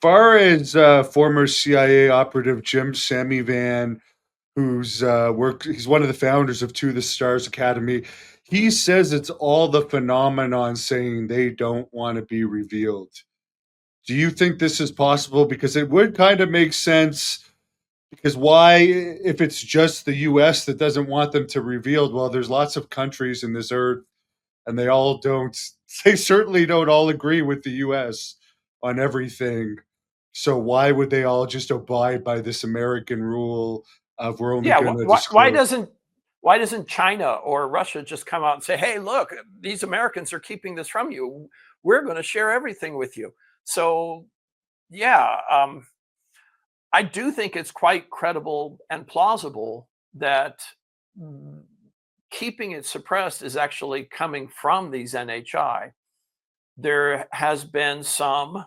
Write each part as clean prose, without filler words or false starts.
far as former CIA operative Jim Samivan, who's he's one of the founders of To the Stars Academy. He says it's all the phenomenon saying they don't want to be revealed. Do you think this is possible? Because it would kind of make sense. Because why, if it's just the US that doesn't want them to revealed, well, there's lots of countries in this earth and they all don't, they certainly don't all agree with the US on everything. So why would they all just abide by this American rule of we're only Yeah, going to why disclose? doesn't China or Russia just come out and say, "Hey, look, these Americans are keeping this from you. We're going to share everything with you." So, yeah, I do think it's quite credible and plausible that mm, keeping it suppressed is actually coming from these NHI. There has been some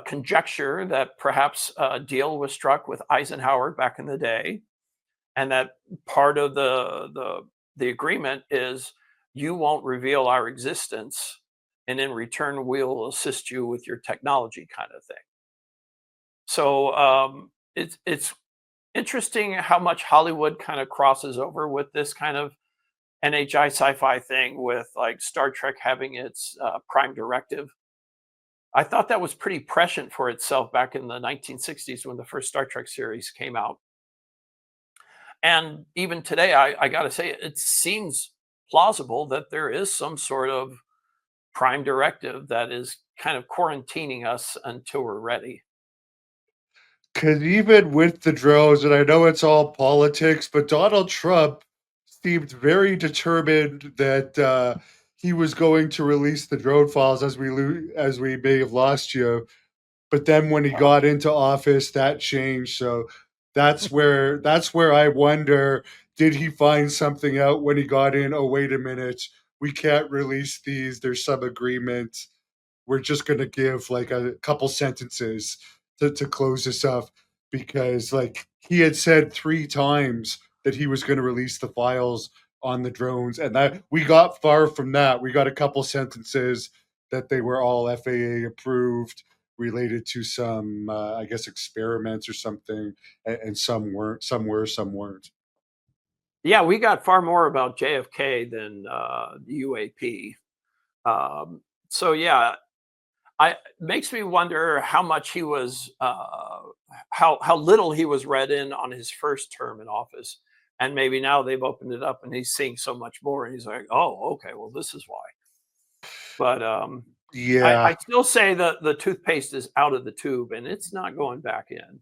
conjecture that perhaps a deal was struck with Eisenhower back in the day, and that part of the agreement is you won't reveal our existence, and in return we'll assist you with your technology, kind of thing. So it's interesting how much Hollywood kind of crosses over with this kind of NHI sci-fi thing, with like Star Trek having its prime directive. I thought that was pretty prescient for itself back in the 1960s when the first Star Trek series came out. And even today, I got to say, it seems plausible that there is some sort of prime directive that is kind of quarantining us until we're ready. Because even with the drones, and I know it's all politics, but Donald Trump seemed very determined that he was going to release the drone files as we may have lost you. But then when he Well, got into office, that changed. So that's where I wonder, did he find something out when he got in? Oh, wait a minute, we can't release these. There's some agreement. We're just gonna give like a couple sentences to close this up because like he had said 3 times that he was going to release the files on the drones, and that we got far from that. We got a couple sentences that they were all FAA approved related to some I guess experiments or something, and some weren't, some were, some weren't. yeah, we got far more about JFK than the UAP. So yeah, I makes me wonder how much he was, how little he was read in on his first term in office, and maybe now they've opened it up and he's seeing so much more, and he's like, "Oh, okay, well, this is why." But Yeah. I still say the toothpaste is out of the tube and it's not going back in.